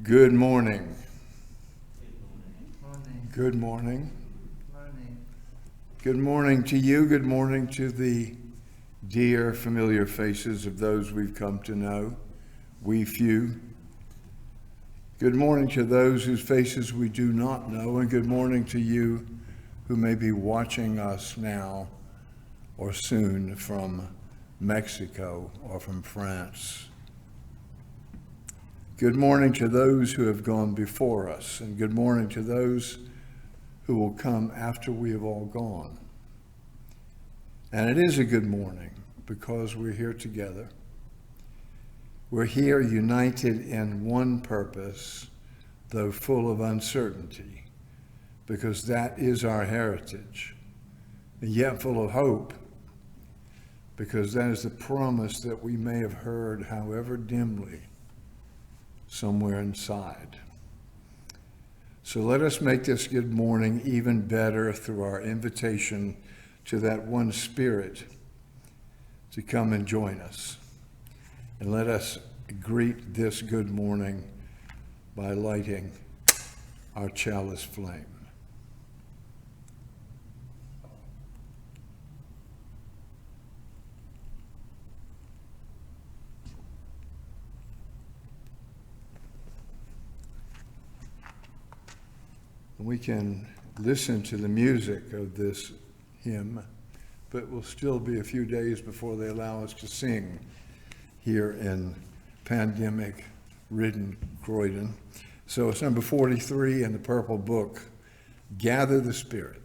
Good morning. Morning. Good morning. Morning. Good morning to you. Good morning to the dear familiar faces of those we've come to know, we few. Good morning to those whose faces we do not know, and good morning to you who may be watching us now or soon from Mexico or from France. Good morning to those who have gone before us, and good morning to those who will come after we have all gone. And it is a good morning because we're here together. We're here united in one purpose, though full of uncertainty, because that is our heritage, and yet full of hope, because that is the promise that we may have heard, however dimly, somewhere inside. So let us make this good morning even better through our invitation to that one Spirit to come and join us. And let us greet this good morning by lighting our chalice flame. We can listen to the music of this hymn, but it will still be a few days before they allow us to sing here in pandemic-ridden Croydon. So it's number 43 in the Purple Book, Gather the Spirit.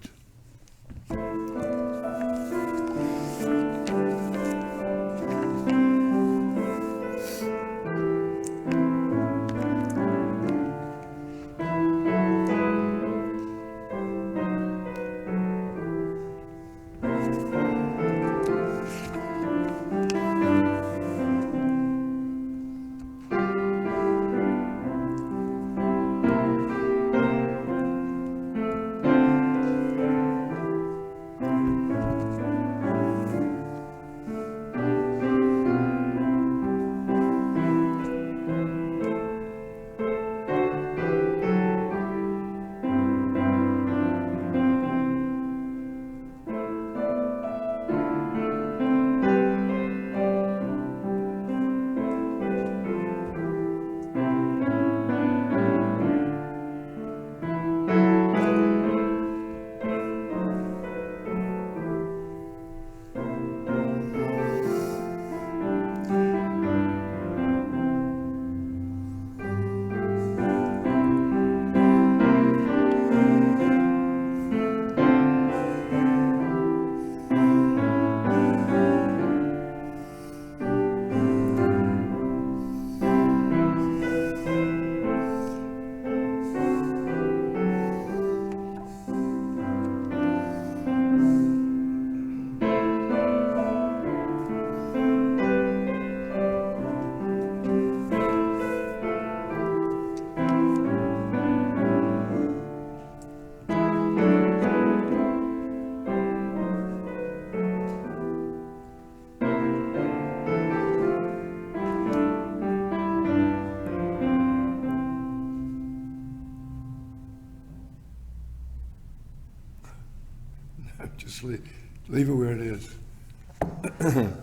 Just leave it where it is.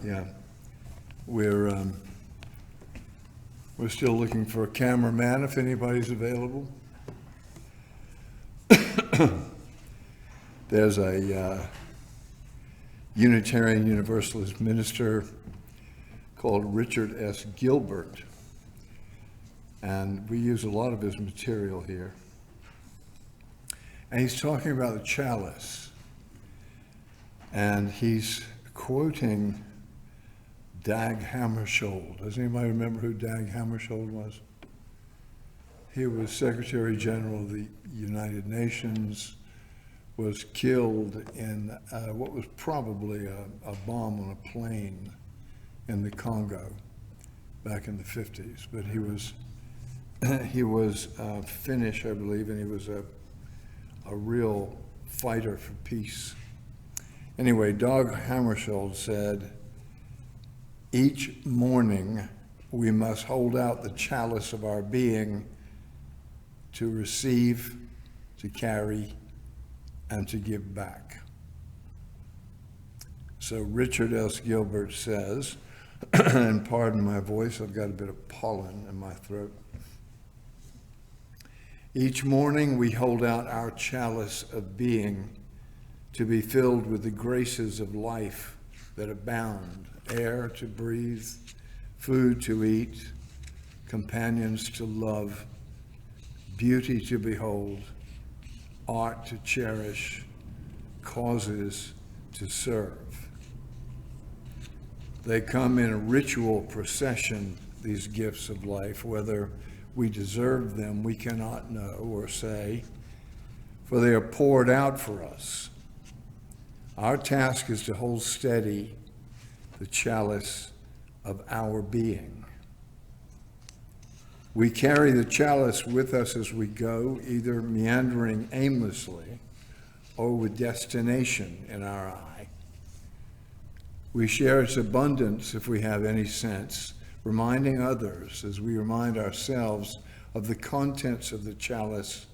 Yeah, we're still looking for a cameraman if anybody's available. There's a Unitarian Universalist minister called Richard S. Gilbert, and we use a lot of his material here. And he's talking about the chalice. And he's quoting Dag Hammarskjöld. Does anybody remember who Dag Hammarskjöld was? He was Secretary General of the United Nations, was killed in what was probably a bomb on a plane in the Congo back in the 50s. But he was Finnish, I believe, and he was a real fighter for peace. Anyway, Dag Hammarskjöld said, "Each morning we must hold out the chalice of our being to receive, to carry, and to give back. So Richard S. Gilbert says, and pardon my voice, I've got a bit of pollen in my throat. Each morning we hold out our chalice of being to be filled with the graces of life that abound, air to breathe, food to eat, companions to love, beauty to behold, art to cherish, causes to serve. They come in a ritual procession, these gifts of life. Whether we deserve them, we cannot know or say, for they are poured out for us. Our task is to hold steady the chalice of our being. We carry the chalice with us as we go, either meandering aimlessly or with destination in our eye. We share its abundance if we have any sense, reminding others as we remind ourselves of the contents of the chalice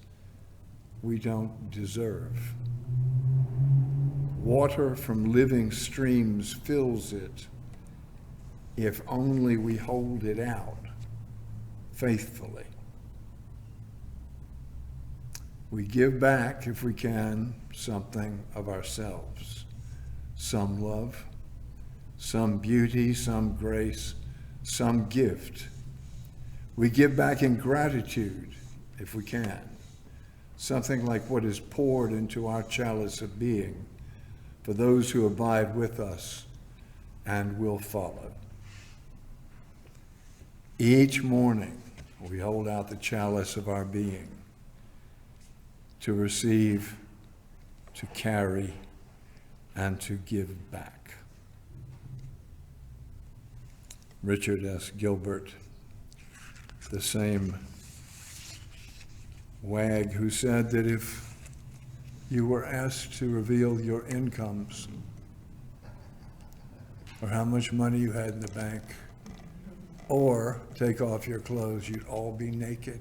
we don't deserve. Water from living streams fills it if only we hold it out faithfully. We give back, if we can, something of ourselves, some love, some beauty, some grace, some gift. We give back in gratitude, if we can, something like what is poured into our chalice of being for those who abide with us and will follow. Each morning, we hold out the chalice of our being to receive, to carry, and to give back. Richard S. Gilbert, the same wag who said that if you were asked to reveal your incomes or how much money you had in the bank or take off your clothes, you'd all be naked.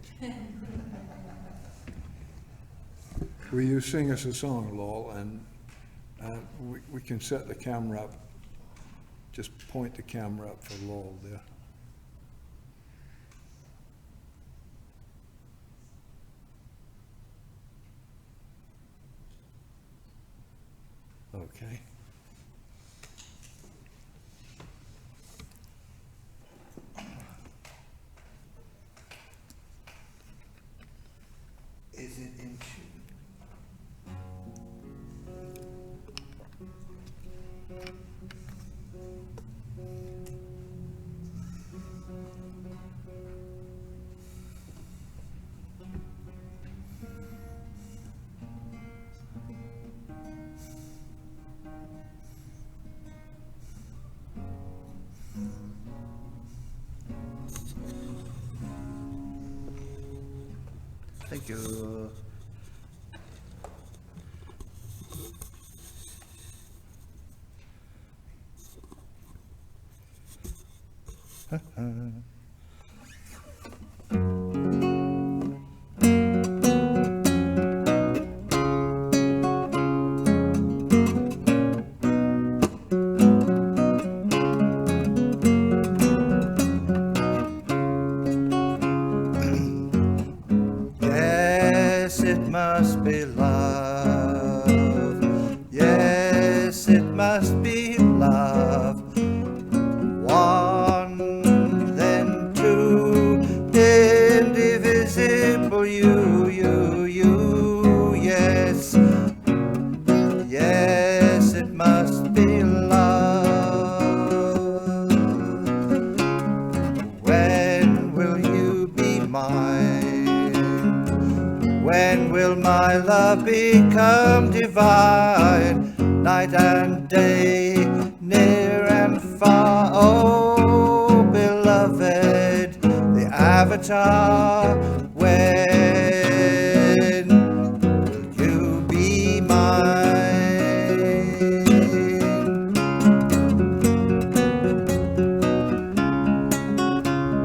Will you sing us a song, Lowell? And we can set the camera up. Just point the camera up for Lowell there. Okay. Is it in tune? Thank you. Yes, it must be love. Yes, it must be love. One, then two, indivisible, you. Yes, yes, it must be love. When will you be mine? When will my love become divine? Night and day, near and far, oh beloved, the Avatar. When will you be mine?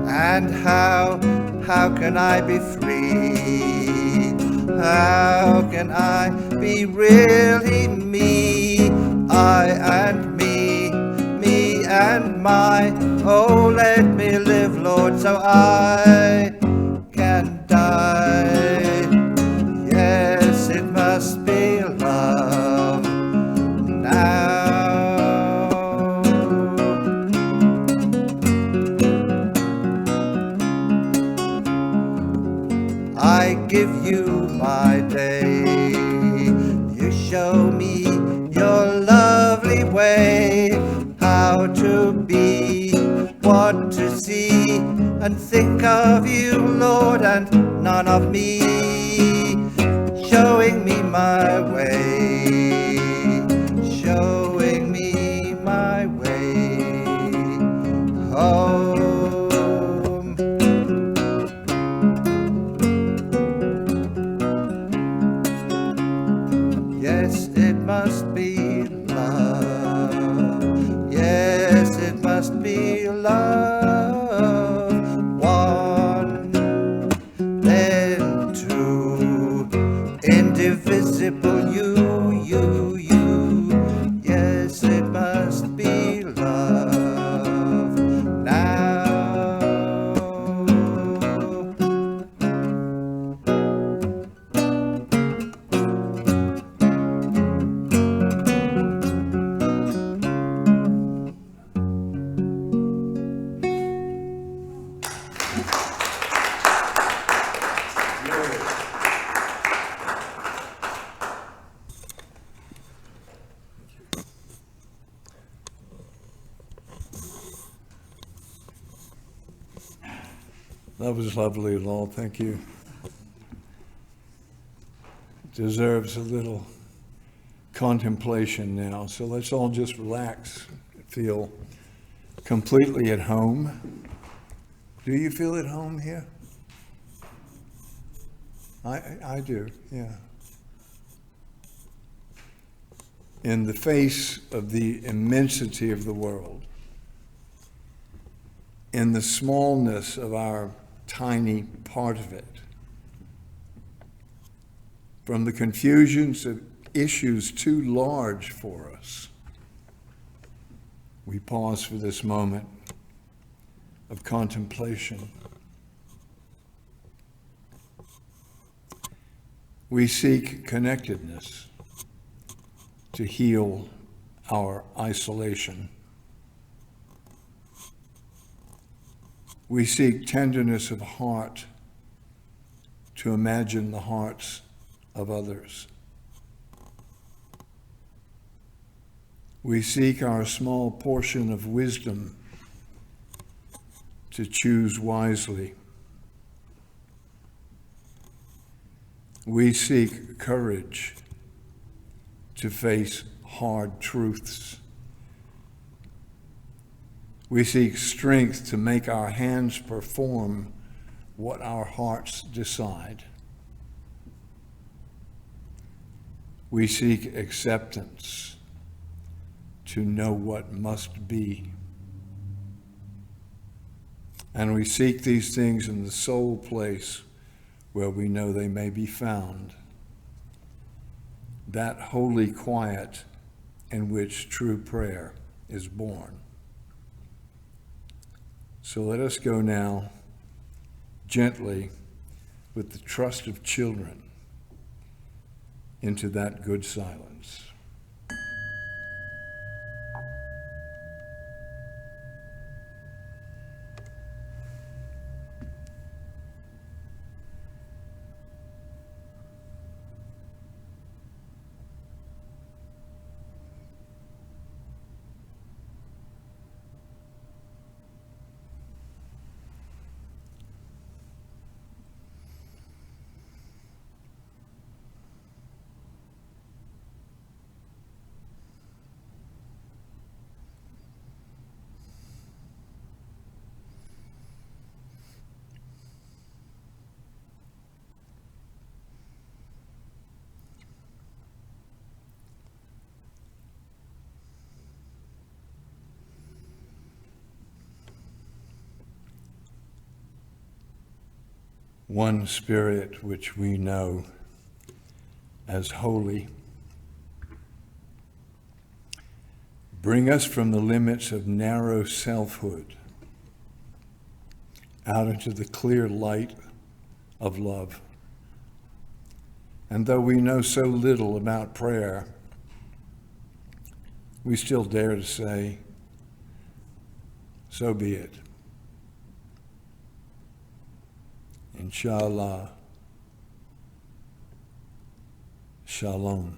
And how how can I be free? How can I be really me? I and me and my. Oh, let me live, Lord, so I can die. Yes, it must be love now. I give you my day. You show me your lovely way, how to be, what to see, and think of you, Lord, and none of me, showing me my way, showing me my way home. Yes, it must be love. Yes, it must be love. One, then two, indivisible you. Yes, it must be love now. That was lovely, Lowell. Thank you. Deserves a little contemplation now. So let's all just relax, feel completely at home. Do you feel at home here? I do, yeah. In the face of the immensity of the world, in the smallness of our tiny part of it, from the confusions of issues too large for us, we pause for this moment of contemplation. We seek connectedness to heal our isolation. We seek tenderness of heart to imagine the hearts of others. We seek our small portion of wisdom to choose wisely. We seek courage to face hard truths. We seek strength to make our hands perform what our hearts decide. We seek acceptance to know what must be. And we seek these things in the sole place where we know they may be found, that holy quiet in which true prayer is born. So let us go now gently with the trust of children into that good silence. one Spirit which we know as holy. Bring us from the limits of narrow selfhood out into the clear light of love. And though we know so little about prayer, we still dare to say, so be it. Inshallah. Shalom.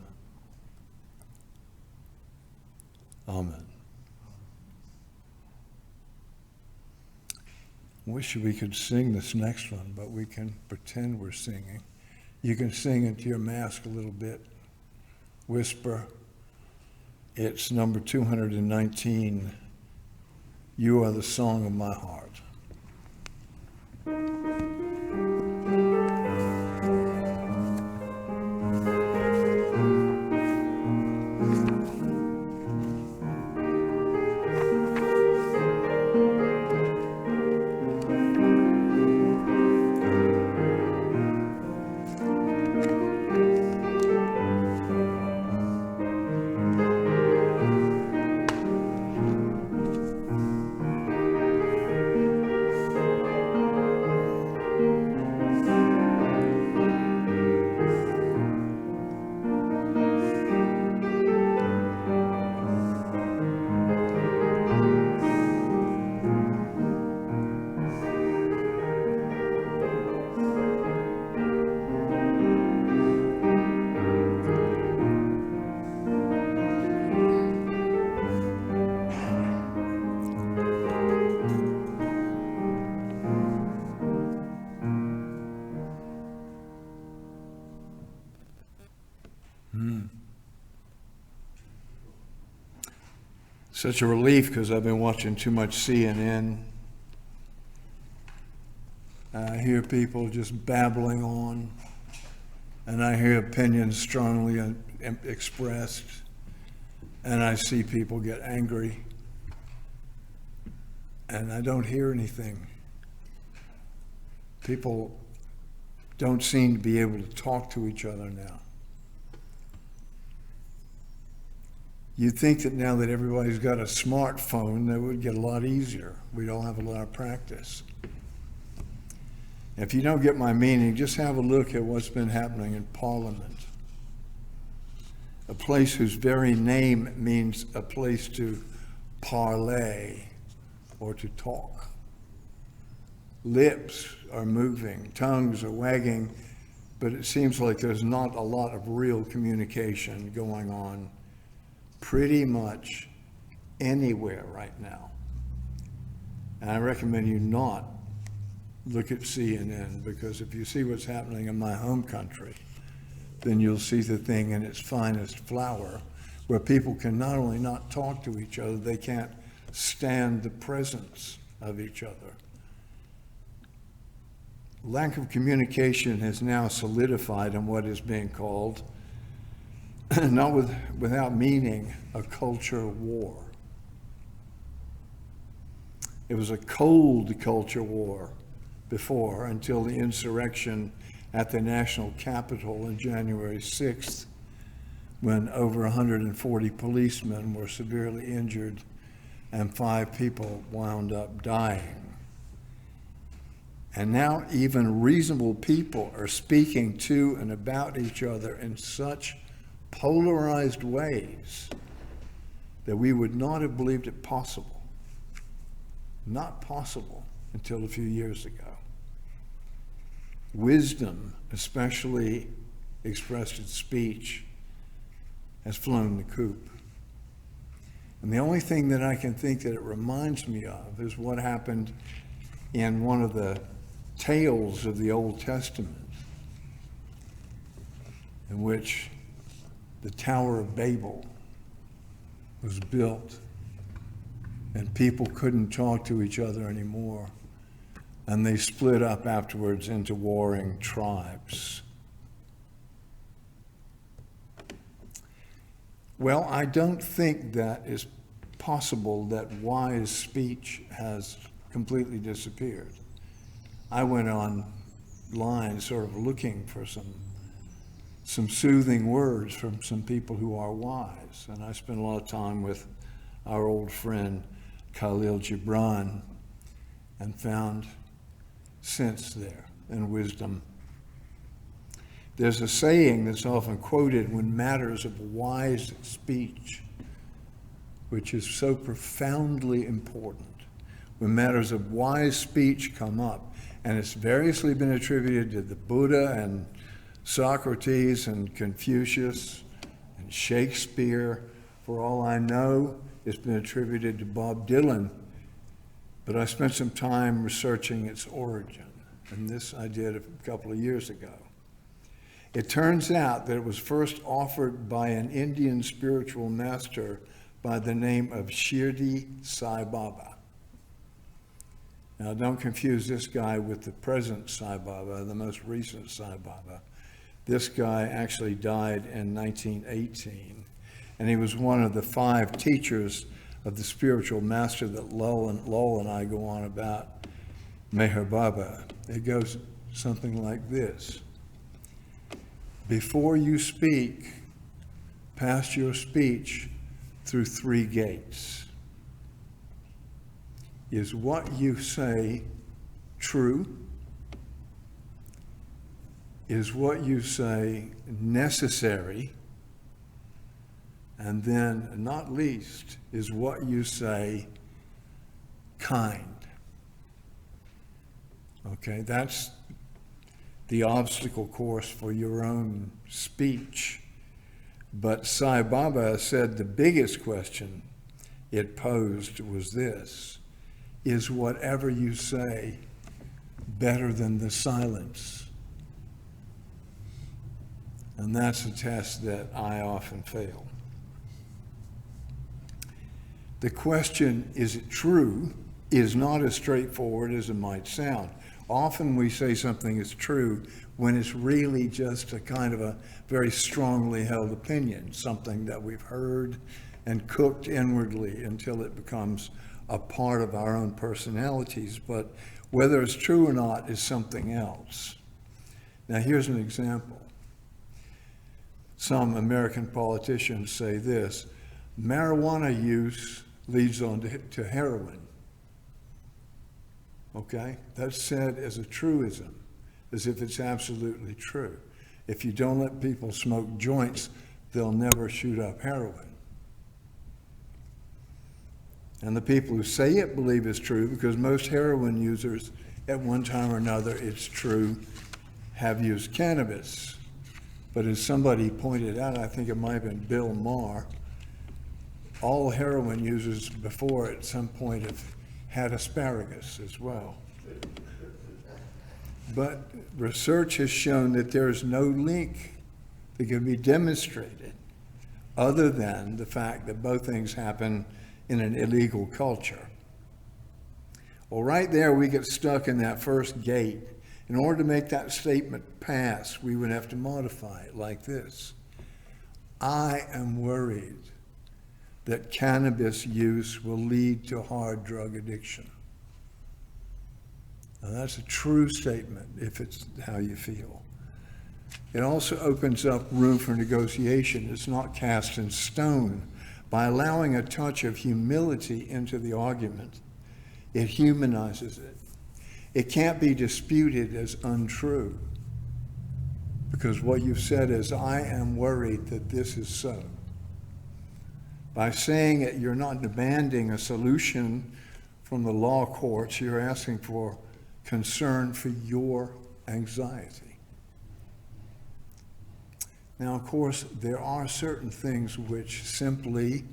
Amen. Wish we could sing this next one, but we can pretend we're singing. You can sing into your mask a little bit. Whisper. It's number 219. You are the song of my heart. Such a relief because I've been watching too much CNN. I hear people just babbling on, and I hear opinions strongly expressed, and I see people get angry, and I don't hear anything. People don't seem to be able to talk to each other now. You'd think that now that everybody's got a smartphone, that would get a lot easier. We'd all have a lot of practice. If you don't get my meaning, just have a look at what's been happening in Parliament. A place whose very name means a place to parlay or to talk. Lips are moving, tongues are wagging, but it seems like there's not a lot of real communication going on pretty much anywhere right now. And I recommend you not look at CNN, because if you see what's happening in my home country, then you'll see the thing in its finest flower, where people can not only not talk to each other, they can't stand the presence of each other. Lack of communication has now solidified in what is being called, not without meaning, a culture war. It was a cold culture war before, until the insurrection at the national capitol on January 6th, when over 140 policemen were severely injured and 5 people wound up dying. And now even reasonable people are speaking to and about each other in such polarized ways that we would not have believed it possible. Not possible until a few years ago. Wisdom, especially expressed in speech, has flown the coop. And the only thing that I can think that it reminds me of is what happened in one of the tales of the Old Testament, in which the Tower of Babel was built and people couldn't talk to each other anymore, and they split up afterwards into warring tribes. Well, I don't think that is possible that wise speech has completely disappeared. I went on lines, sort of looking for some soothing words from some people who are wise. And I spent a lot of time with our old friend Khalil Gibran and found sense there and wisdom. There's a saying that's often quoted when matters of wise speech, which is so profoundly important. When matters of wise speech come up, and it's variously been attributed to the Buddha and Socrates and Confucius and Shakespeare. For all I know, it's been attributed to Bob Dylan, but I spent some time researching its origin, and this I did a couple of years ago. It turns out that it was first offered by an Indian spiritual master by the name of Shirdi Sai Baba. Now, don't confuse this guy with the present Sai Baba, the most recent Sai Baba. This guy actually died in 1918, and he was one of the 5 teachers of the spiritual master that Lowell and I go on about, Meher Baba. It goes something like this. Before you speak, pass your speech through 3 gates. Is what you say true? Is what you say necessary? And then, not least, is what you say kind? Okay, that's the obstacle course for your own speech. But Sai Baba said the biggest question it posed was this: is whatever you say better than the silence? And that's a test that I often fail. The question, is it true, is not as straightforward as it might sound. Often we say something is true when it's really just a kind of a very strongly held opinion, something that we've heard and cooked inwardly until it becomes a part of our own personalities. But whether it's true or not is something else. Now, here's an example. Some American politicians say this: marijuana use leads on to heroin. Okay? That's said as a truism, as if it's absolutely true. If you don't let people smoke joints, they'll never shoot up heroin. And the people who say it believe it's true, because most heroin users at one time or another, it's true, have used cannabis. But as somebody pointed out, I think it might have been Bill Maher, all heroin users before at some point have had asparagus as well. But research has shown that there is no link that can be demonstrated other than the fact that both things happen in an illegal culture. Well, right there we get stuck in that first gate. In order to make that statement pass, we would have to modify it like this: I am worried that cannabis use will lead to hard drug addiction. Now, that's a true statement if it's how you feel. It also opens up room for negotiation. It's not cast in stone. By allowing a touch of humility into the argument, it humanizes it. It can't be disputed as untrue, because what you've said is, I am worried that this is so. By saying it, you're not demanding a solution from the law courts. You're asking for concern for your anxiety. Now, of course, there are certain things which simply,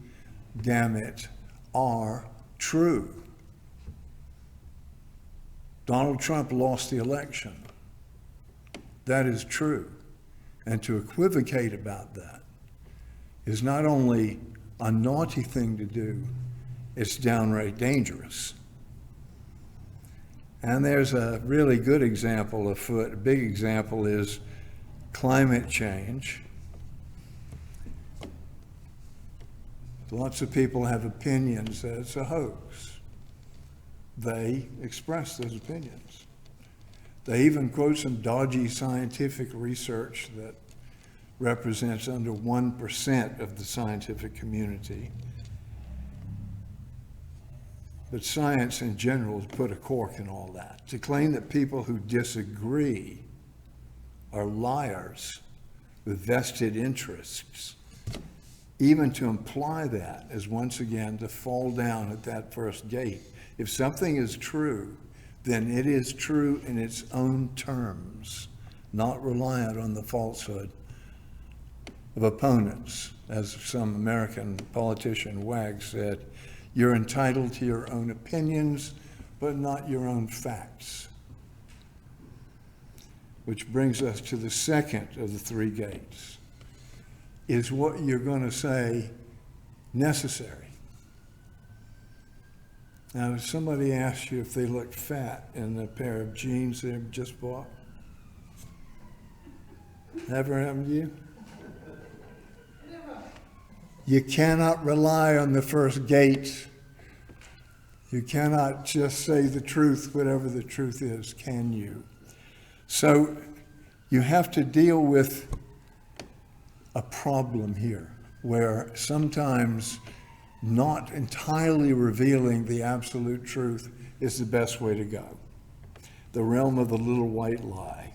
damn it, are true. Donald Trump lost the election. That is true. And to equivocate about that is not only a naughty thing to do, it's downright dangerous. And there's a really good example afoot. A big example is climate change. Lots of people have opinions that it's a hoax. They express those opinions. They even quote some dodgy scientific research that represents under 1% of the scientific community. But science in general has put a cork in all that. To claim that people who disagree are liars with vested interests, even to imply that is once again to fall down at that first gate. If something is true, then it is true in its own terms, not reliant on the falsehood of opponents. As some American politician Wag said, you're entitled to your own opinions, but not your own facts. Which brings us to the second of the three gates. Is what you're going to say necessary? Now, if somebody asks you if they look fat in the pair of jeans they've just bought, ever happened to you? You cannot rely on the first gate. You cannot just say the truth, whatever the truth is, can you? So you have to deal with a problem here where sometimes not entirely revealing the absolute truth is the best way to go. The realm of the little white lie.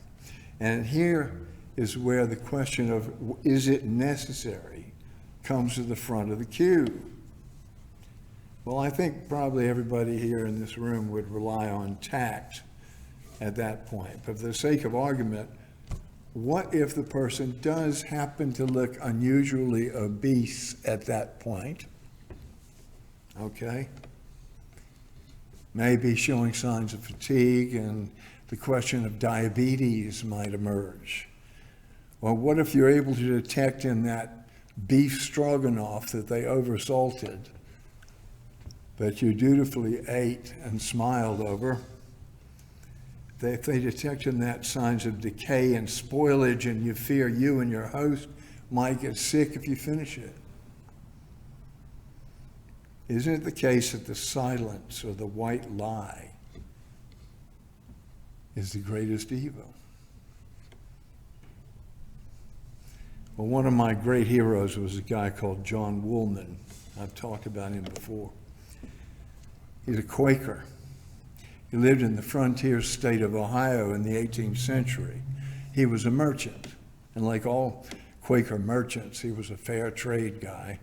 And here is where the question of is it necessary comes to the front of the queue. Well, I think probably everybody here in this room would rely on tact at that point. But for the sake of argument, what if the person does happen to look unusually obese at that point? Okay? Maybe showing signs of fatigue, and the question of diabetes might emerge. Well, what if you're able to detect in that beef stroganoff that they oversalted, that you dutifully ate and smiled over? If they detect in that signs of decay and spoilage, and you fear you and your host might get sick if you finish it. Isn't it the case that the silence or the white lie is the greatest evil? Well, one of my great heroes was a guy called John Woolman. I've talked about him before. He's a Quaker. He lived in the frontier state of Ohio in the 18th century. He was a merchant, and like all Quaker merchants, he was a fair trade guy.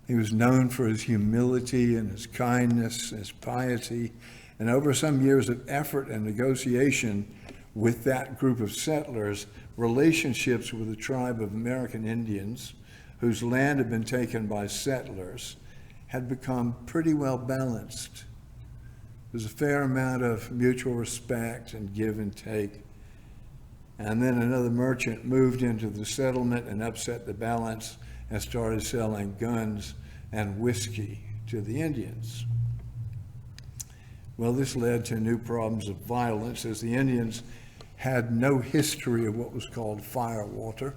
He was known for his humility and his kindness, his piety, and over some years of effort and negotiation with that group of settlers, relationships with a tribe of American Indians whose land had been taken by settlers had become pretty well balanced. There's a fair amount of mutual respect and give and take. And then another merchant moved into the settlement and upset the balance and started selling guns and whiskey to the Indians. Well, this led to new problems of violence, as the Indians had no history of what was called firewater,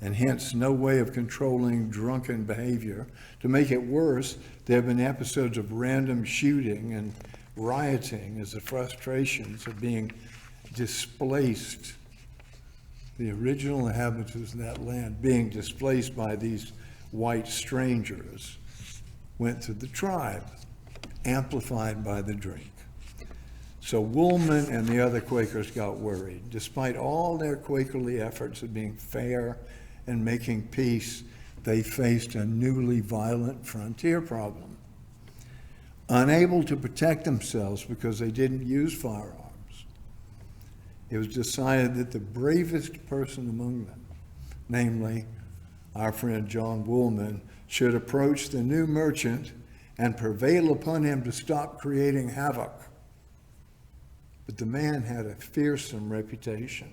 and hence no way of controlling drunken behavior. To make it worse, there have been episodes of random shooting and rioting as the frustrations of being displaced, the original inhabitants of that land being displaced by these white strangers, went to the tribe, amplified by the drink. So Woolman and the other Quakers got worried. Despite all their Quakerly efforts of being fair and making peace, they faced a newly violent frontier problem. Unable to protect themselves because they didn't use firearms, it was decided that the bravest person among them, namely our friend John Woolman, should approach the new merchant and prevail upon him to stop creating havoc. But the man had a fearsome reputation.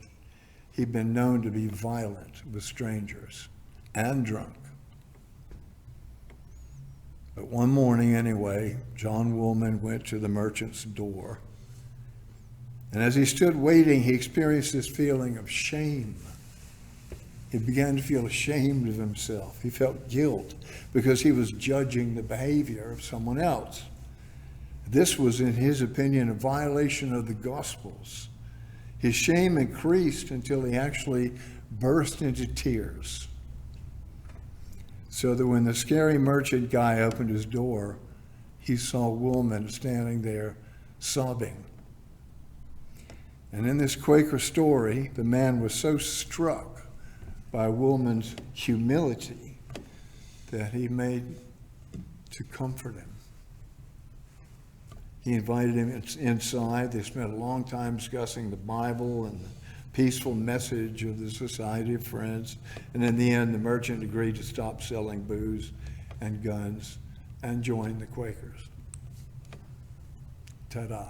He'd been known to be violent with strangers and drunk. But one morning anyway, John Woolman went to the merchant's door. And as he stood waiting, he experienced this feeling of shame. He began to feel ashamed of himself. He felt guilt because he was judging the behavior of someone else. This was, in his opinion, a violation of the Gospels. His shame increased until he actually burst into tears. So that when the scary merchant guy opened his door, he saw a woman standing there sobbing. And in this Quaker story, the man was so struck by a woman's humility that he made to comfort him. He invited him inside. They spent a long time discussing the Bible and the peaceful message of the Society of Friends. And in the end, the merchant agreed to stop selling booze and guns and join the Quakers. Ta-da.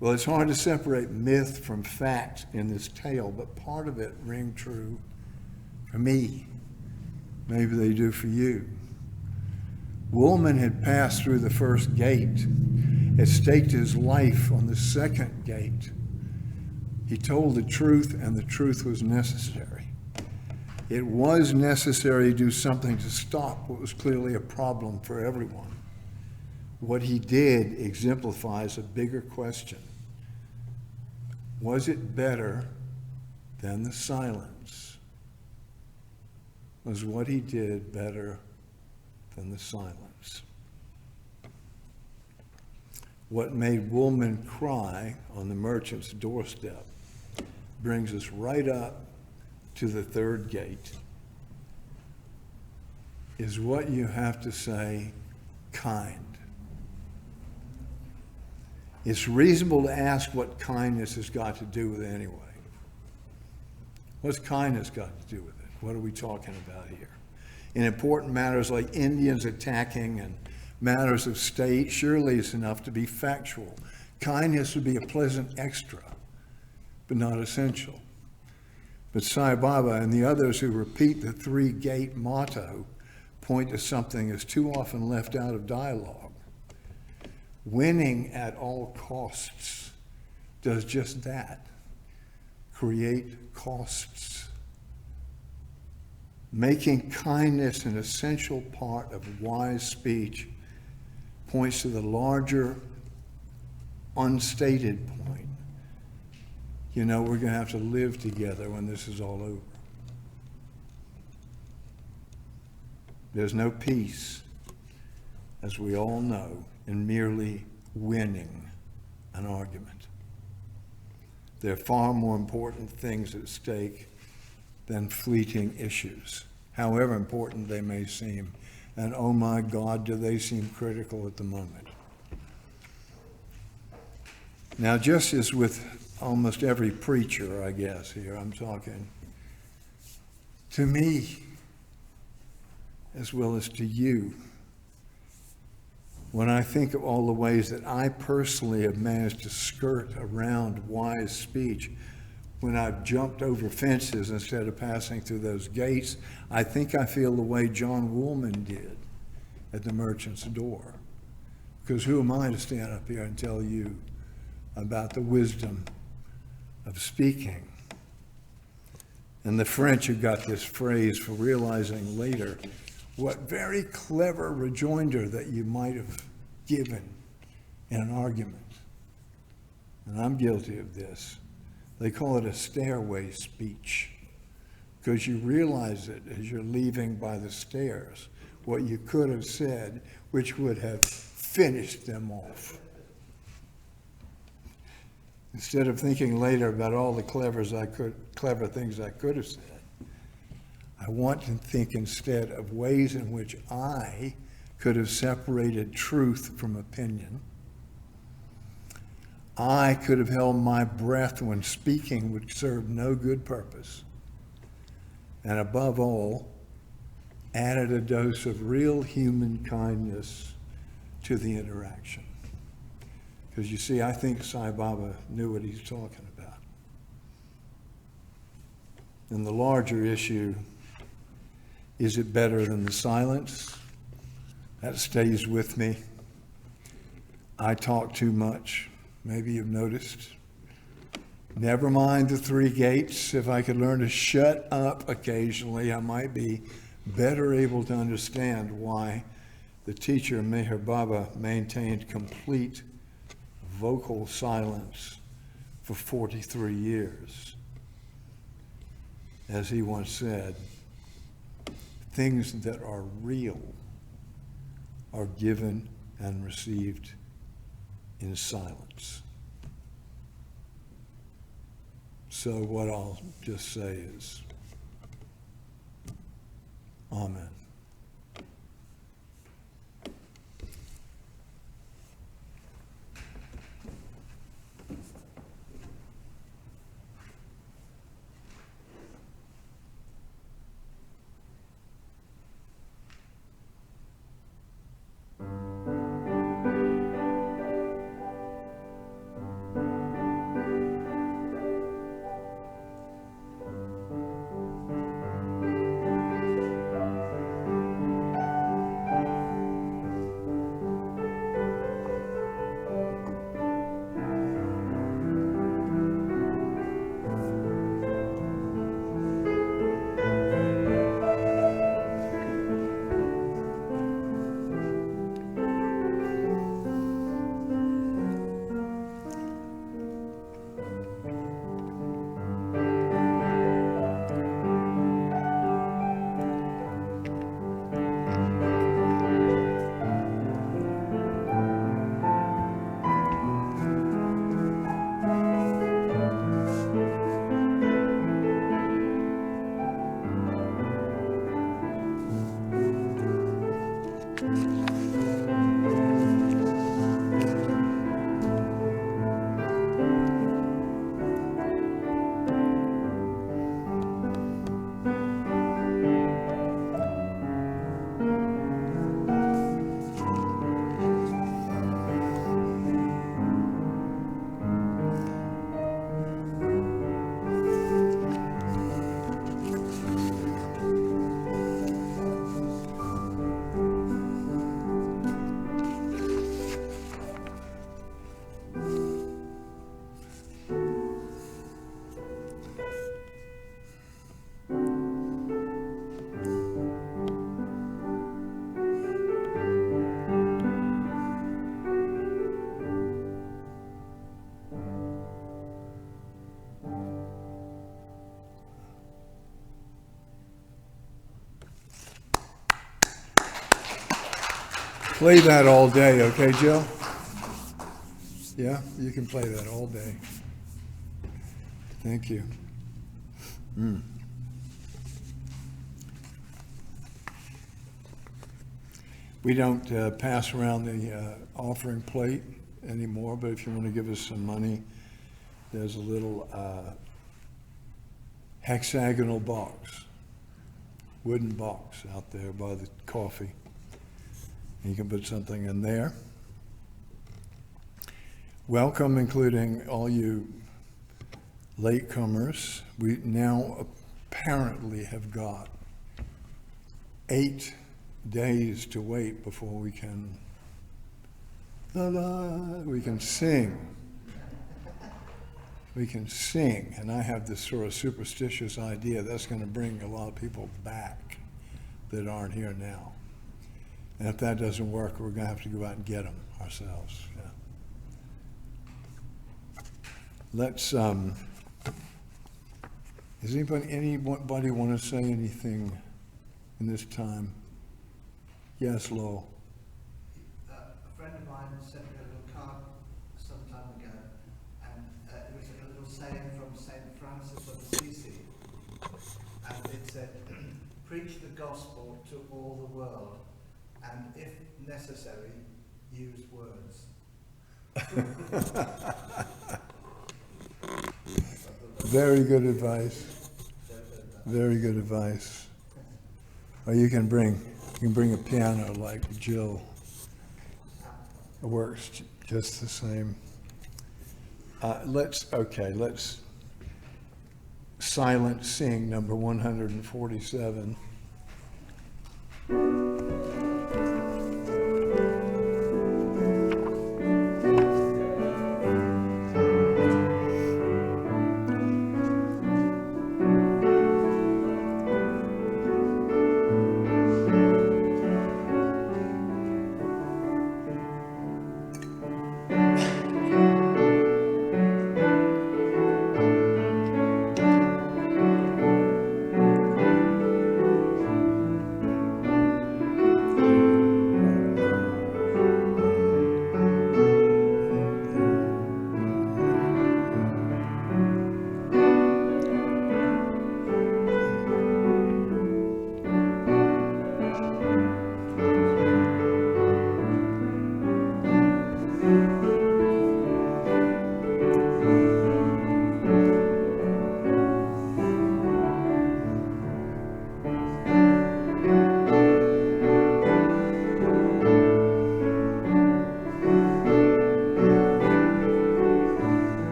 Well, it's hard to separate myth from fact in this tale, but part of it rang true for me. Maybe they do for you. Woolman had passed through the first gate, had staked his life on the second gate. He told the truth, and the truth was necessary. It was necessary to do something to stop what was clearly a problem for everyone. What he did exemplifies a bigger question. Was it better than the silence? Was what he did better than the silence? What made Woolman cry on the merchant's doorstep brings us right up to the third gate. Is what you have to say kind? It's reasonable to ask what kindness has got to do with it anyway. What's kindness got to do with it? What are we talking about here? In important matters like Indians attacking and matters of state, surely it's enough to be factual. Kindness would be a pleasant extra, but not essential. But Sai Baba and the others who repeat the three-gate motto point to something that's too often left out of dialogue. Winning at all costs does just that, create costs. Making kindness an essential part of wise speech points to the larger, unstated point. You know, we're going to have to live together when this is all over. There's no peace, as we all know, in merely winning an argument. There are far more important things at stake than fleeting issues, however important they may seem. And oh my God, do they seem critical at the moment. Now, just as with almost every preacher, I guess, here I'm talking, to me, as well as to you, when I think of all the ways that I personally have managed to skirt around wise speech, when I've jumped over fences instead of passing through those gates, I think I feel the way John Woolman did at the merchant's door. Because who am I to stand up here and tell you about the wisdom of speaking? And the French have got this phrase for realizing later what very clever rejoinder that you might have given in an argument. And I'm guilty of this. They call it a stairway speech, because you realize it as you're leaving by the stairs, what you could have said, which would have finished them off. Instead of thinking later about all the clever things I could have said, I want to think instead of ways in which I could have separated truth from opinion. I could have held my breath when speaking would serve no good purpose. And above all, added a dose of real human kindness to the interaction. Because you see, I think Sai Baba knew what he's talking about. And the larger issue, is it better than the silence? That stays with me. I talk too much. Maybe you've noticed. Never mind the three gates. If I could learn to shut up occasionally, I might be better able to understand why the teacher, Meher Baba, maintained complete vocal silence for 43 years. As he once said, things that are real are given and received in silence. So what I'll just say is, Amen. Play that all day, okay, Jill? Yeah, you can play that all day. Thank you. We don't pass around the offering plate anymore, but if you want to give us some money, there's a little hexagonal box, wooden box out there by the coffee. You can put something in there. Welcome, including all you latecomers. We now apparently have got 8 days to wait before we can sing. We can sing, and I have this sort of superstitious idea that's going to bring a lot of people back that aren't here now. And if that doesn't work, we're going to have to go out and get them ourselves. Yeah. Let's, does anybody want to say anything in this time? Yes, Lowell. A friend of mine sent me a little card some time ago, and it was a little saying from St. Francis of Assisi, and it said, preach the gospel to all the world, and if necessary, use words. Very good advice. Very good advice. Or you can bring a piano like Jill. It works just the same. Let's silent sing number 147.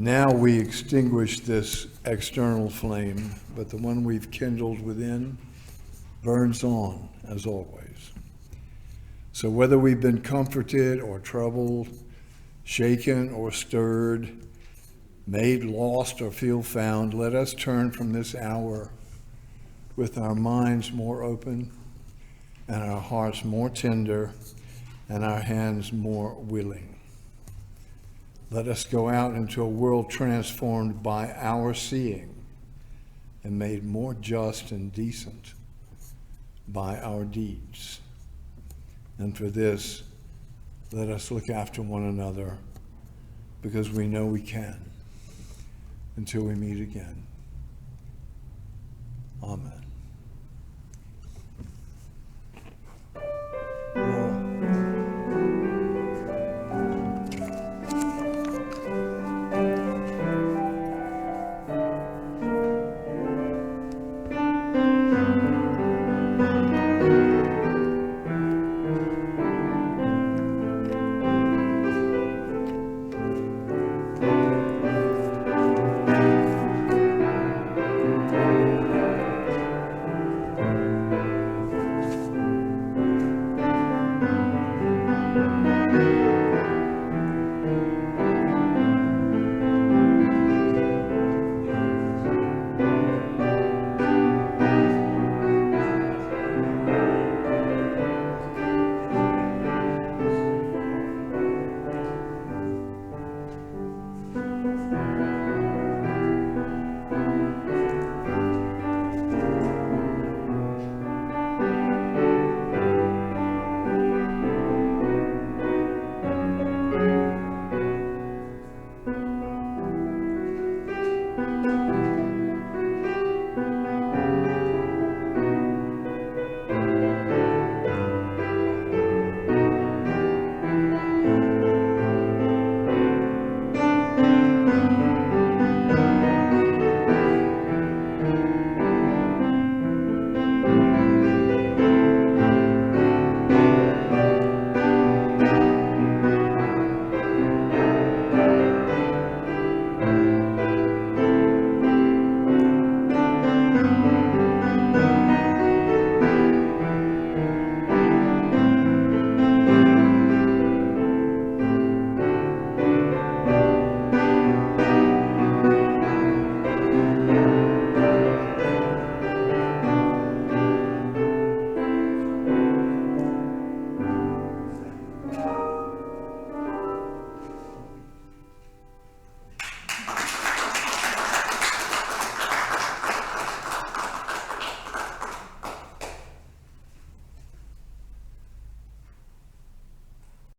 Now we extinguish this external flame, but the one we've kindled within burns on as always. So whether we've been comforted or troubled, shaken or stirred, made lost or feel found, let us turn from this hour with our minds more open and our hearts more tender and our hands more willing. Let us go out into a world transformed by our seeing and made more just and decent by our deeds. And for this, let us look after one another because we know we can until we meet again. Amen.